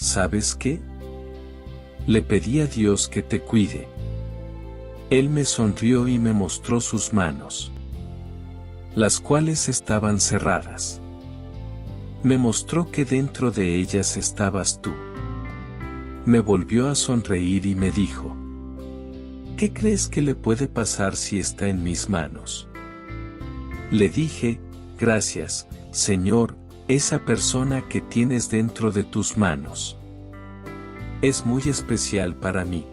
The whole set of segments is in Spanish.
¿Sabes qué? Le pedí a Dios que te cuide. Él me sonrió y me mostró sus manos, las cuales estaban cerradas. Me mostró que dentro de ellas estabas tú. Me volvió a sonreír y me dijo: ¿qué crees que le puede pasar si está en mis manos? Le dije: gracias, Señor, esa persona que tienes dentro de tus manos es muy especial para mí.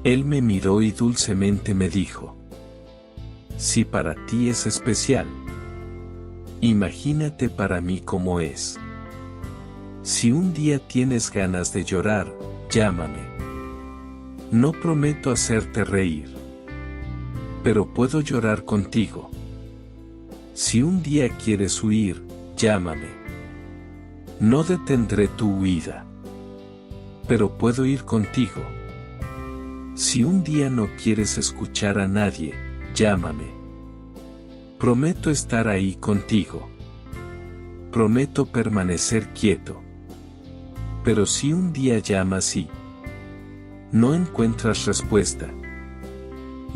Él me miró y dulcemente me dijo: si para ti es especial, imagínate para mí cómo es. Si un día tienes ganas de llorar, llámame. No prometo hacerte reír, pero puedo llorar contigo. Si un día quieres huir, llámame. No detendré tu huida, pero puedo ir contigo. Si un día no quieres escuchar a nadie, llámame. Prometo estar ahí contigo. Prometo permanecer quieto. Pero si un día llamas y no encuentras respuesta,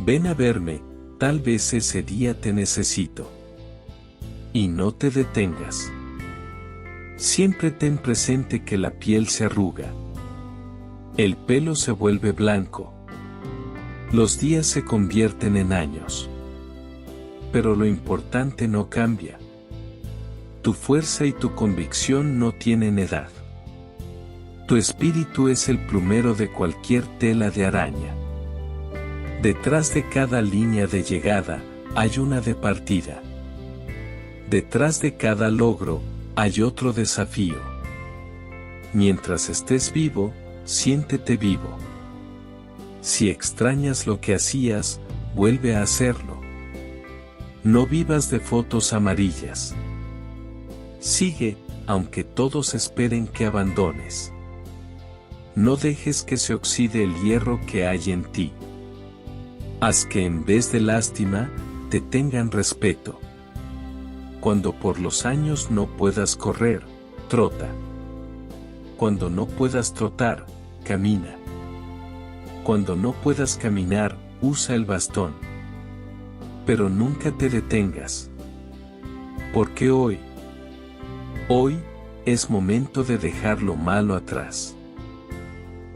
ven a verme, tal vez ese día te necesito. Y no te detengas. Siempre ten presente que la piel se arruga. El pelo se vuelve blanco. Los días se convierten en años. Pero lo importante no cambia. Tu fuerza y tu convicción no tienen edad. Tu espíritu es el plumero de cualquier tela de araña. Detrás de cada línea de llegada, hay una de partida. Detrás de cada logro, hay otro desafío. Mientras estés vivo, siéntete vivo. Si extrañas lo que hacías, vuelve a hacerlo. No vivas de fotos amarillas. Sigue, aunque todos esperen que abandones. No dejes que se oxide el hierro que hay en ti. Haz que en vez de lástima, te tengan respeto. Cuando por los años no puedas correr, trota. Cuando no puedas trotar, camina. Cuando no puedas caminar, usa el bastón. Pero nunca te detengas. Porque hoy es momento de dejar lo malo atrás.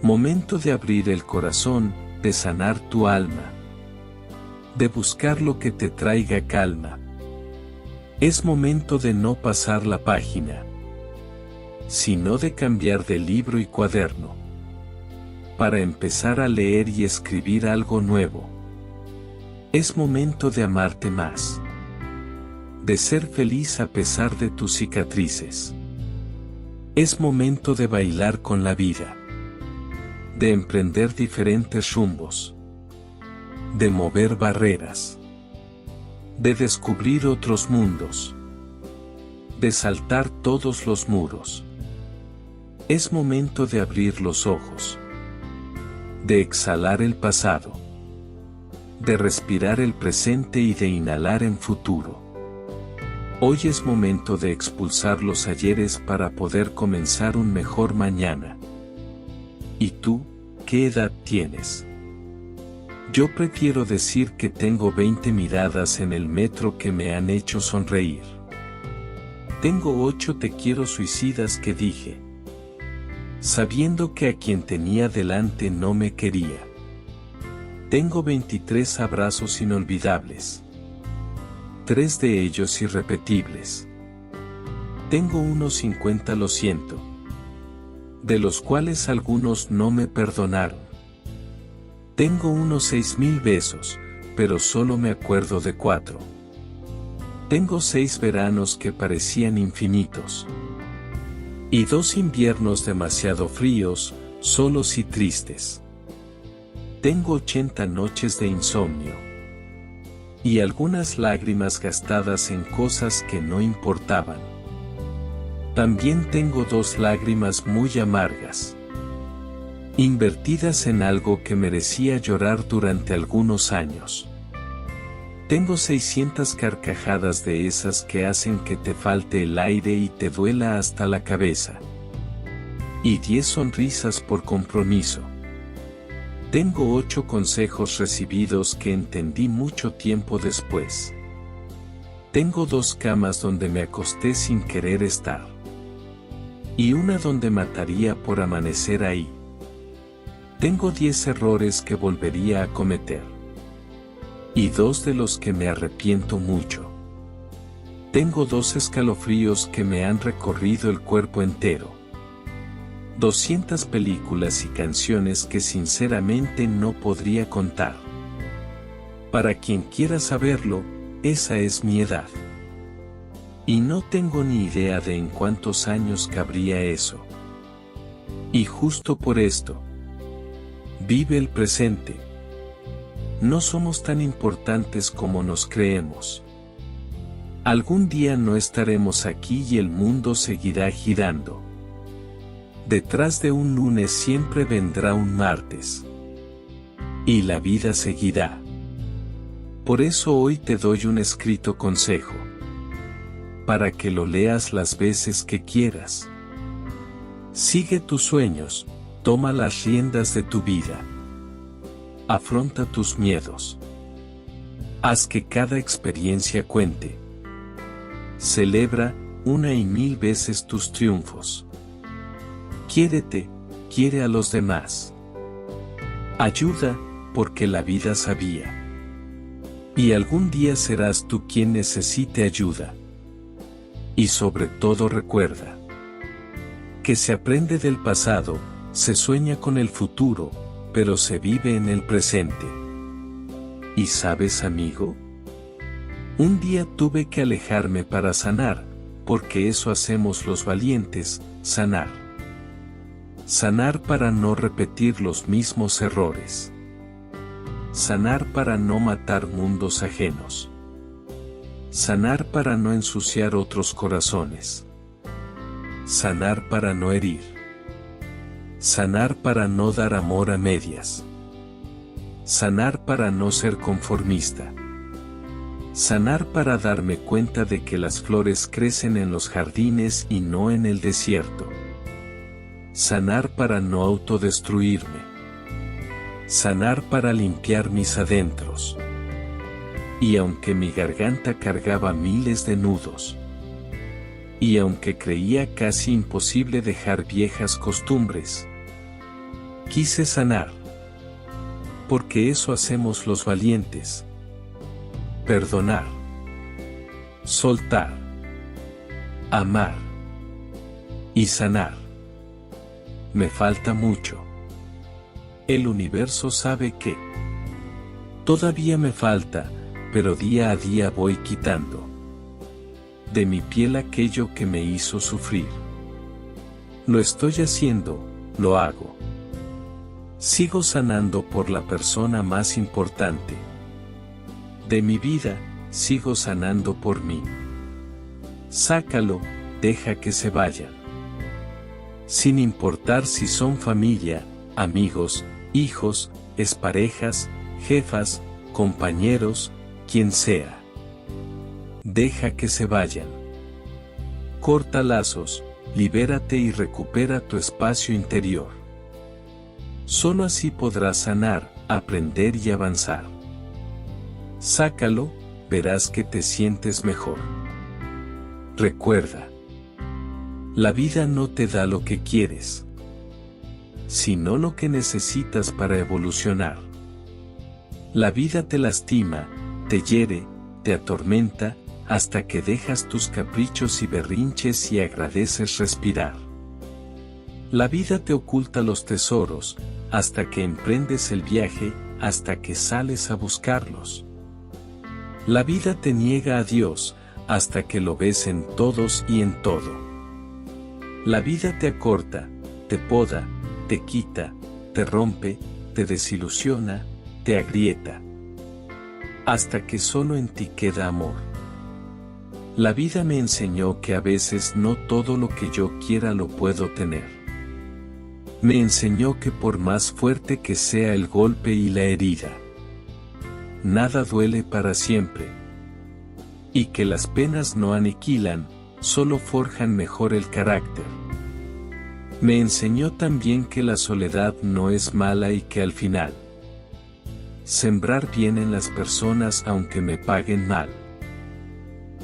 Momento de abrir el corazón, de sanar tu alma. De buscar lo que te traiga calma. Es momento de no pasar la página, sino de cambiar de libro y cuaderno. Para empezar a leer y escribir algo nuevo. Es momento de amarte más. De ser feliz a pesar de tus cicatrices. Es momento de bailar con la vida. De emprender diferentes rumbos. De mover barreras. De descubrir otros mundos. De saltar todos los muros. Es momento de abrir los ojos. De exhalar el pasado. De respirar el presente y de inhalar en futuro. Hoy es momento de expulsar los ayeres para poder comenzar un mejor mañana. ¿Y tú, qué edad tienes? Yo prefiero decir que tengo 20 miradas en el metro que me han hecho sonreír. Tengo 8 te quiero suicidas que dije, sabiendo que a quien tenía delante no me quería. Tengo 23 abrazos inolvidables. 3 de ellos irrepetibles. Tengo unos 50 lo siento. De los cuales algunos no me perdonaron. Tengo unos 6000 besos, pero solo me acuerdo de 4. Tengo 6 veranos que parecían infinitos. Y 2 inviernos demasiado fríos, solos y tristes. Tengo 80 noches de insomnio. Y algunas lágrimas gastadas en cosas que no importaban. También tengo 2 lágrimas muy amargas. Invertidas en algo que merecía llorar durante algunos años. Tengo 600 carcajadas de esas que hacen que te falte el aire y te duela hasta la cabeza. y 10 sonrisas por compromiso. Tengo 8 consejos recibidos que entendí mucho tiempo después. Tengo 2 camas donde me acosté sin querer estar. Y una donde mataría por amanecer ahí. Tengo 10 errores que volvería a cometer. Y 2 de los que me arrepiento mucho. Tengo 2 escalofríos que me han recorrido el cuerpo entero. 200 películas y canciones que sinceramente no podría contar. Para quien quiera saberlo, esa es mi edad. Y no tengo ni idea de en cuántos años cabría eso. Y justo por esto, vive el presente. No somos tan importantes como nos creemos. Algún día no estaremos aquí y el mundo seguirá girando. Detrás de un lunes siempre vendrá un martes. Y la vida seguirá. Por eso hoy te doy un escrito consejo. Para que lo leas las veces que quieras. Sigue tus sueños, toma las riendas de tu vida. Afronta tus miedos. Haz que cada experiencia cuente. Celebra una y 1000 veces tus triunfos. Quiérete, quiere a los demás. Ayuda, porque la vida sabía. Y algún día serás tú quien necesite ayuda. Y sobre todo recuerda que se aprende del pasado, se sueña con el futuro, pero se vive en el presente. ¿Y sabes, amigo? Un día tuve que alejarme para sanar, porque eso hacemos los valientes, sanar. Sanar para no repetir los mismos errores. Sanar para no matar mundos ajenos. Sanar para no ensuciar otros corazones. Sanar para no herir. Sanar para no dar amor a medias. Sanar para no ser conformista. Sanar para darme cuenta de que las flores crecen en los jardines y no en el desierto. Sanar para no autodestruirme. Sanar para limpiar mis adentros. Y aunque mi garganta cargaba miles de nudos. Y aunque creía casi imposible dejar viejas costumbres. Quise sanar. Porque eso hacemos los valientes. Perdonar. Soltar. Amar. Y sanar. Me falta mucho. El universo sabe que todavía me falta, pero día a día voy quitando de mi piel aquello que me hizo sufrir. Lo estoy haciendo, lo hago. Sigo sanando por la persona más importante de mi vida, sigo sanando por mí. Sácalo, deja que se vayan. Sin importar si son familia, amigos, hijos, exparejas, jefas, compañeros, quien sea. Deja que se vayan. Corta lazos, libérate y recupera tu espacio interior. Solo así podrás sanar, aprender y avanzar. Sácalo, verás que te sientes mejor. Recuerda. La vida no te da lo que quieres, sino lo que necesitas para evolucionar. La vida te lastima, te hiere, te atormenta, hasta que dejas tus caprichos y berrinches y agradeces respirar. La vida te oculta los tesoros, hasta que emprendes el viaje, hasta que sales a buscarlos. La vida te niega a Dios, hasta que lo ves en todos y en todo. La vida te acorta, te poda, te quita, te rompe, te desilusiona, te agrieta. Hasta que solo en ti queda amor. La vida me enseñó que a veces no todo lo que yo quiera lo puedo tener. Me enseñó que por más fuerte que sea el golpe y la herida, nada duele para siempre. Y que las penas no aniquilan, solo forjan mejor el carácter. Me enseñó también que la soledad no es mala y que al final, sembrar bien en las personas aunque me paguen mal,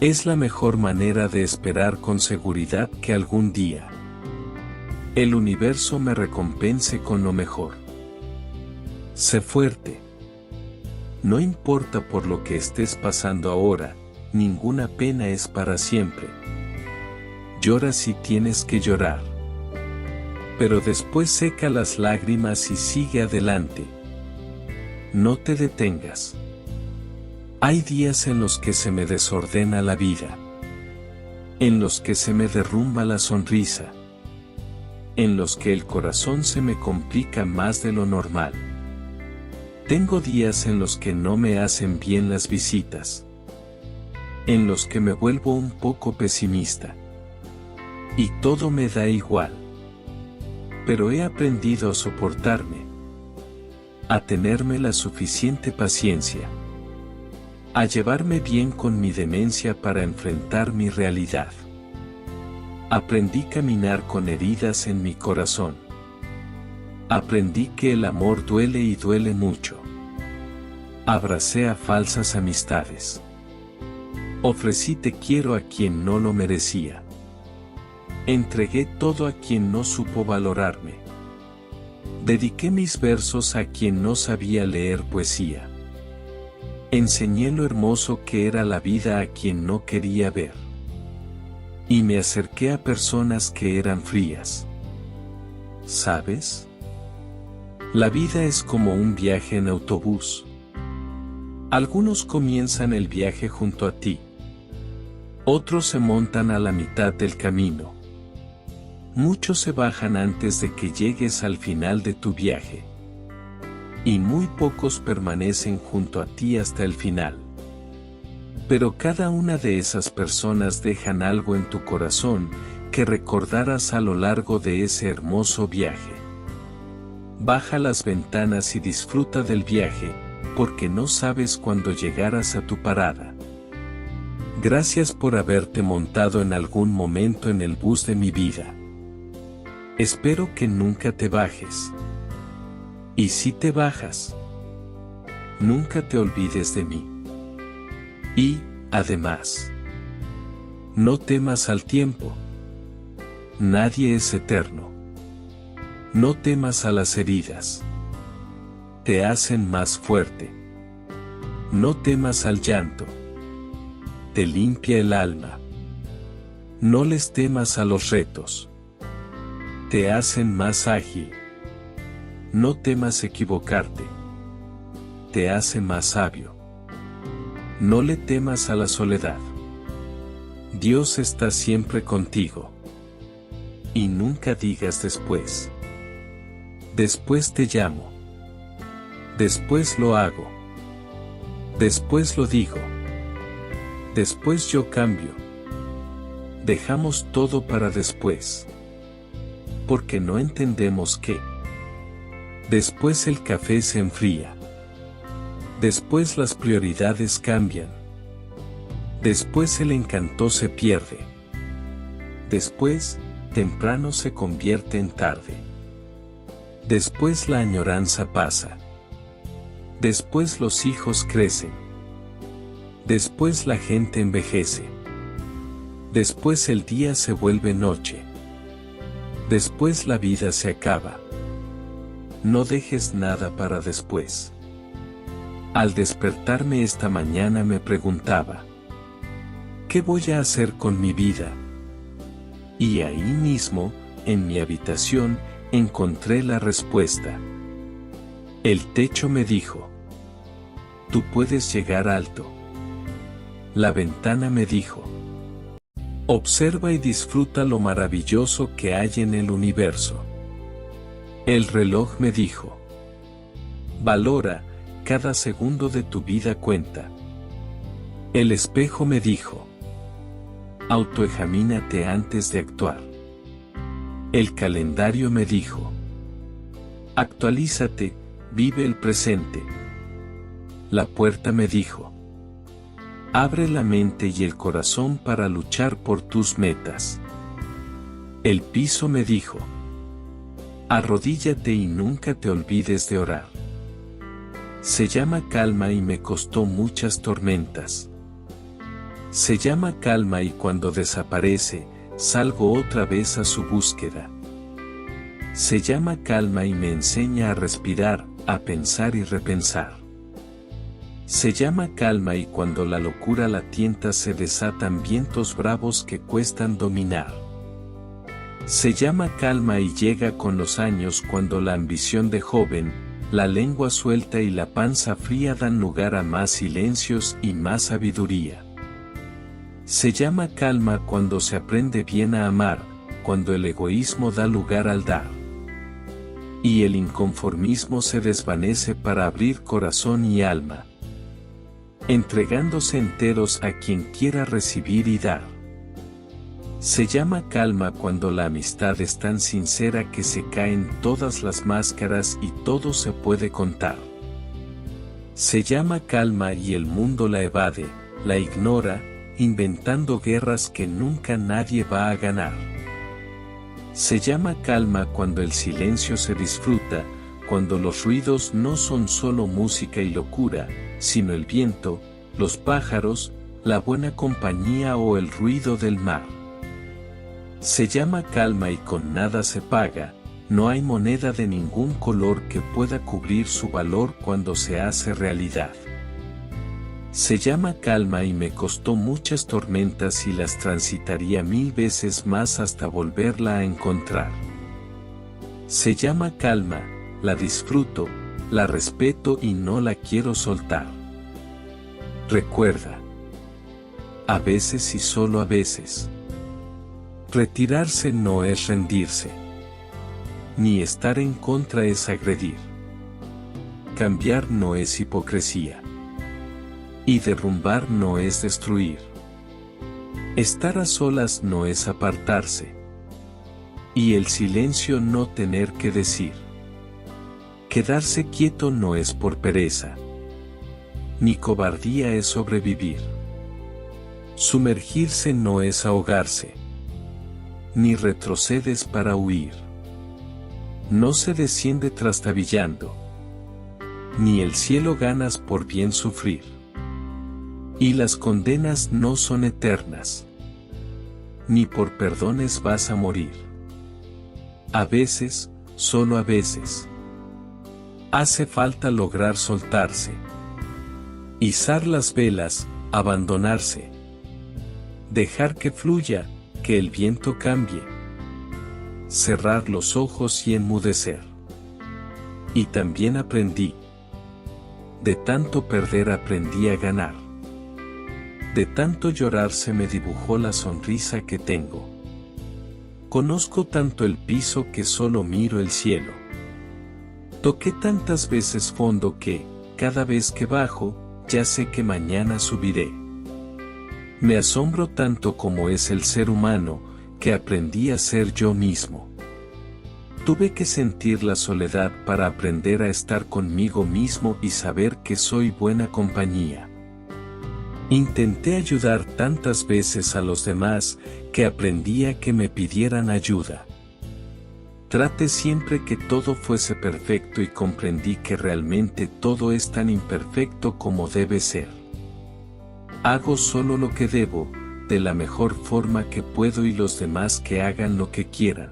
es la mejor manera de esperar con seguridad que algún día el universo me recompense con lo mejor. Sé fuerte. No importa por lo que estés pasando ahora, ninguna pena es para siempre. Llora si tienes que llorar. Pero después seca las lágrimas y sigue adelante. No te detengas. Hay días en los que se me desordena la vida. En los que se me derrumba la sonrisa. En los que el corazón se me complica más de lo normal. Tengo días en los que no me hacen bien las visitas. En los que me vuelvo un poco pesimista. Y todo me da igual. Pero he aprendido a soportarme. A tenerme la suficiente paciencia. A llevarme bien con mi demencia para enfrentar mi realidad. Aprendí a caminar con heridas en mi corazón. Aprendí que el amor duele y duele mucho. Abracé a falsas amistades. Ofrecí te quiero a quien no lo merecía. Entregué todo a quien no supo valorarme. Dediqué mis versos a quien no sabía leer poesía. Enseñé lo hermoso que era la vida a quien no quería ver. Y me acerqué a personas que eran frías. ¿Sabes? La vida es como un viaje en autobús. Algunos comienzan el viaje junto a ti. Otros se montan a la mitad del camino. Muchos se bajan antes de que llegues al final de tu viaje. Y muy pocos permanecen junto a ti hasta el final. Pero cada una de esas personas dejan algo en tu corazón que recordarás a lo largo de ese hermoso viaje. Baja las ventanas y disfruta del viaje, porque no sabes cuándo llegarás a tu parada. Gracias por haberte montado en algún momento en el bus de mi vida. Espero que nunca te bajes. Y si te bajas, nunca te olvides de mí. Y, además, no temas al tiempo. Nadie es eterno. No temas a las heridas. Te hacen más fuerte. No temas al llanto. Te limpia el alma. No les temas a los retos. Te hacen más ágil. No temas equivocarte. Te hace más sabio. No le temas a la soledad. Dios está siempre contigo. Y nunca digas después. Después te llamo. Después lo hago. Después lo digo. Después yo cambio. Dejamos todo para después. Porque no entendemos que después el café se enfría. Después las prioridades cambian. Después el encanto se pierde. Después, temprano se convierte en tarde. Después la añoranza pasa. Después los hijos crecen. Después la gente envejece. Después el día se vuelve noche. Después la vida se acaba. No dejes nada para después. Al despertarme esta mañana me preguntaba, ¿qué voy a hacer con mi vida? Y ahí mismo, en mi habitación, encontré la respuesta. El techo me dijo, tú puedes llegar alto. La ventana me dijo, observa y disfruta lo maravilloso que hay en el universo. El reloj me dijo, valora, cada segundo de tu vida cuenta. El espejo me dijo, autoexamínate antes de actuar. El calendario me dijo, actualízate, vive el presente. La puerta me dijo, abre la mente y el corazón para luchar por tus metas. El piso me dijo, Arrodíllate y nunca te olvides de orar. Se llama calma y me costó muchas tormentas. Se llama calma y cuando desaparece, salgo otra vez a su búsqueda. Se llama calma y me enseña a respirar, a pensar y repensar. Se llama calma y cuando la locura la tienta se desatan vientos bravos que cuestan dominar. Se llama calma y llega con los años cuando la ambición de joven, la lengua suelta y la panza fría dan lugar a más silencios y más sabiduría. Se llama calma cuando se aprende bien a amar, cuando el egoísmo da lugar al dar. Y el inconformismo se desvanece para abrir corazón y alma, entregándose enteros a quien quiera recibir y dar. Se llama calma cuando la amistad es tan sincera que se caen todas las máscaras y todo se puede contar. Se llama calma y el mundo la evade, la ignora, inventando guerras que nunca nadie va a ganar. Se llama calma cuando el silencio se disfruta, cuando los ruidos no son solo música y locura, sino el viento, los pájaros, la buena compañía o el ruido del mar. Se llama calma y con nada se paga, no hay moneda de ningún color que pueda cubrir su valor cuando se hace realidad. Se llama calma y me costó muchas tormentas y las transitaría 1000 veces más hasta volverla a encontrar. Se llama calma, la disfruto, la respeto y no la quiero soltar. Recuerda. A veces y solo a veces. Retirarse no es rendirse. Ni estar en contra es agredir. Cambiar no es hipocresía. Y derrumbar no es destruir. Estar a solas no es apartarse. Y el silencio no tener que decir. Quedarse quieto no es por pereza. Ni cobardía es sobrevivir. Sumergirse no es ahogarse. Ni retrocedes para huir. No se desciende trastabillando. Ni el cielo ganas por bien sufrir. Y las condenas no son eternas. Ni por perdones vas a morir. A veces, solo a veces. Hace falta lograr soltarse. Izar las velas, abandonarse. Dejar que fluya, que el viento cambie. Cerrar los ojos y enmudecer. Y también aprendí. De tanto perder aprendí a ganar. De tanto llorar se me dibujó la sonrisa que tengo. Conozco tanto el piso que solo miro el cielo. Toqué tantas veces fondo que, cada vez que bajo, ya sé que mañana subiré. Me asombro tanto como es el ser humano, que aprendí a ser yo mismo. Tuve que sentir la soledad para aprender a estar conmigo mismo y saber que soy buena compañía. Intenté ayudar tantas veces a los demás, que aprendí a que me pidieran ayuda. Traté siempre que todo fuese perfecto y comprendí que realmente todo es tan imperfecto como debe ser. Hago solo lo que debo, de la mejor forma que puedo y los demás que hagan lo que quieran.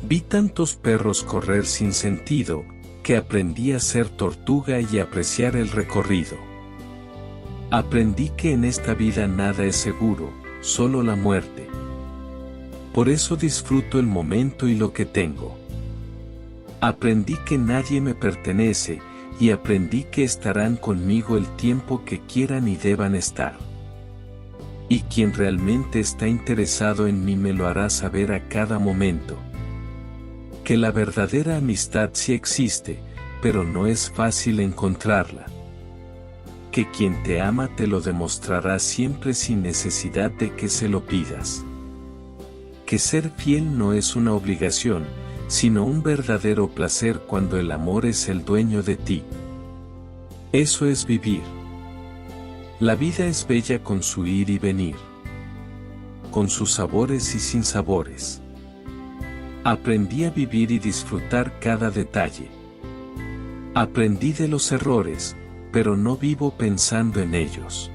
Vi tantos perros correr sin sentido, que aprendí a ser tortuga y apreciar el recorrido. Aprendí que en esta vida nada es seguro, solo la muerte. Por eso disfruto el momento y lo que tengo. Aprendí que nadie me pertenece, y aprendí que estarán conmigo el tiempo que quieran y deban estar. Y quien realmente está interesado en mí me lo hará saber a cada momento. Que la verdadera amistad sí existe, pero no es fácil encontrarla. Que quien te ama te lo demostrará siempre sin necesidad de que se lo pidas. Que ser fiel no es una obligación, sino un verdadero placer cuando el amor es el dueño de ti. Eso es vivir. La vida es bella con su ir y venir. Con sus sabores y sinsabores. Aprendí a vivir y disfrutar cada detalle. Aprendí de los errores, pero no vivo pensando en ellos,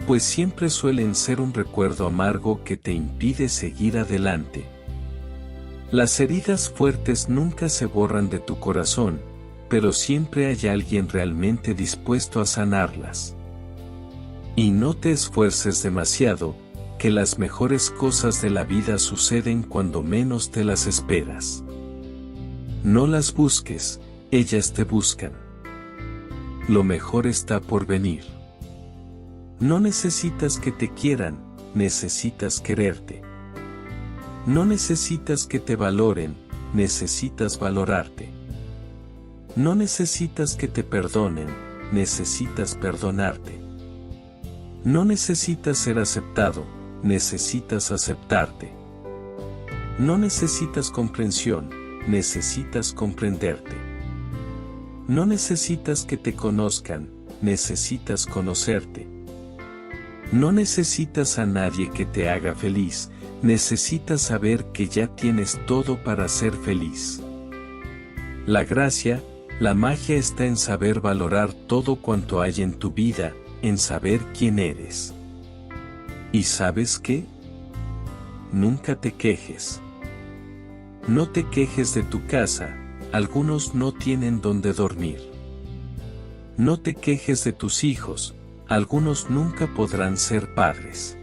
pues siempre suelen ser un recuerdo amargo que te impide seguir adelante. Las heridas fuertes nunca se borran de tu corazón, pero siempre hay alguien realmente dispuesto a sanarlas. Y no te esfuerces demasiado, que las mejores cosas de la vida suceden cuando menos te las esperas. No las busques, ellas te buscan. Lo mejor está por venir. No necesitas que te quieran, necesitas quererte. No necesitas que te valoren, necesitas valorarte. No necesitas que te perdonen, necesitas perdonarte. No necesitas ser aceptado, necesitas aceptarte. No necesitas comprensión, necesitas comprenderte. No necesitas que te conozcan, necesitas conocerte. No necesitas a nadie que te haga feliz, necesitas saber que ya tienes todo para ser feliz. La gracia, la magia está en saber valorar todo cuanto hay en tu vida, en saber quién eres. ¿Y sabes qué? Nunca te quejes. No te quejes de tu casa, algunos no tienen donde dormir. No te quejes de tus hijos, algunos nunca podrán ser padres.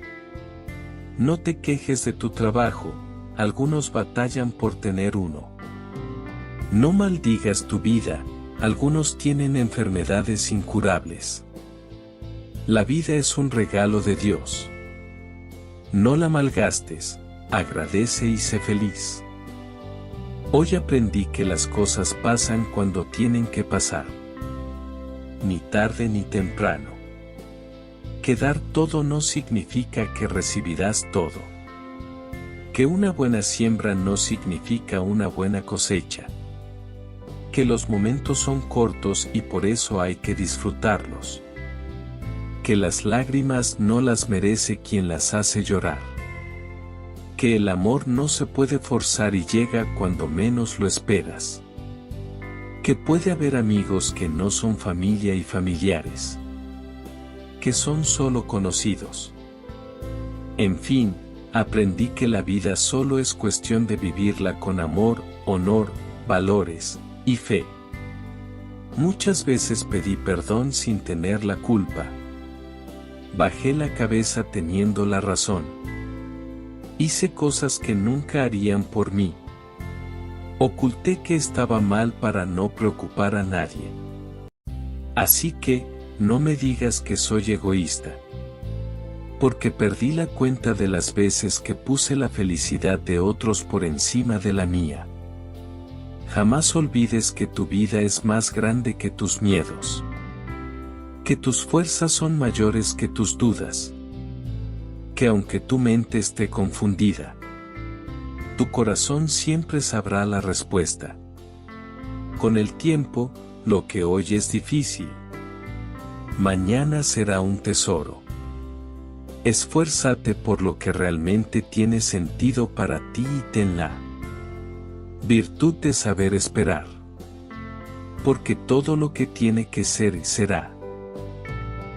No te quejes de tu trabajo, algunos batallan por tener uno. No maldigas tu vida, algunos tienen enfermedades incurables. La vida es un regalo de Dios. No la malgastes, agradece y sé feliz. Hoy aprendí que las cosas pasan cuando tienen que pasar. Ni tarde ni temprano. Que dar todo no significa que recibirás todo. Que una buena siembra no significa una buena cosecha. Que los momentos son cortos y por eso hay que disfrutarlos. Que las lágrimas no las merece quien las hace llorar. Que el amor no se puede forzar y llega cuando menos lo esperas. Que puede haber amigos que no son familia y familiares. Que son solo conocidos. En fin, aprendí que la vida solo es cuestión de vivirla con amor, honor, valores y fe. Muchas veces pedí perdón sin tener la culpa. Bajé la cabeza teniendo la razón. Hice cosas que nunca harían por mí. Oculté que estaba mal para no preocupar a nadie. Así que, no me digas que soy egoísta. Porque perdí la cuenta de las veces que puse la felicidad de otros por encima de la mía. Jamás olvides que tu vida es más grande que tus miedos. Que tus fuerzas son mayores que tus dudas. Que aunque tu mente esté confundida, tu corazón siempre sabrá la respuesta. Con el tiempo, lo que hoy es difícil, mañana será un tesoro. Esfuérzate por lo que realmente tiene sentido para ti y tenla. Virtud de saber esperar. Porque todo lo que tiene que ser será.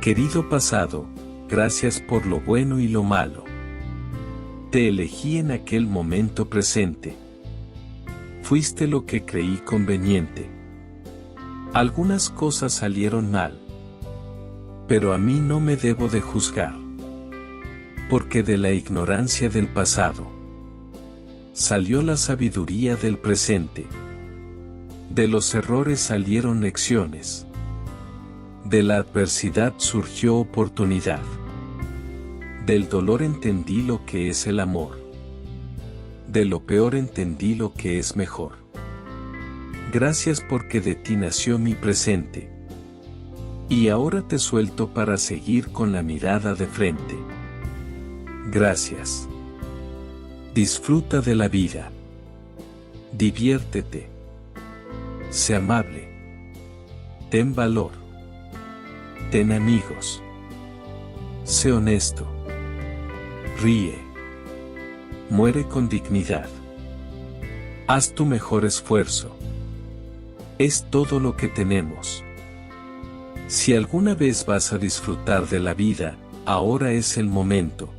Querido pasado, gracias por lo bueno y lo malo. Te elegí en aquel momento presente. Fuiste lo que creí conveniente. Algunas cosas salieron mal. Pero a mí no me debo de juzgar. Porque de la ignorancia del pasado salió la sabiduría del presente. De los errores salieron lecciones. De la adversidad surgió oportunidad. Del dolor entendí lo que es el amor. De lo peor entendí lo que es mejor. Gracias porque de ti nació mi presente. Y ahora te suelto para seguir con la mirada de frente. Gracias. Disfruta de la vida. Diviértete. Sé amable. Ten valor. Ten amigos. Sé honesto. Ríe. Muere con dignidad. Haz tu mejor esfuerzo. Es todo lo que tenemos. Si alguna vez vas a disfrutar de la vida, ahora es el momento.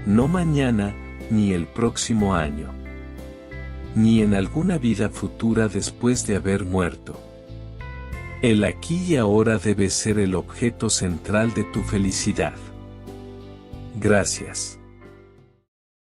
No mañana, ni el próximo año. Ni en alguna vida futura después de haber muerto. El aquí y ahora debe ser el objeto central de tu felicidad. Gracias.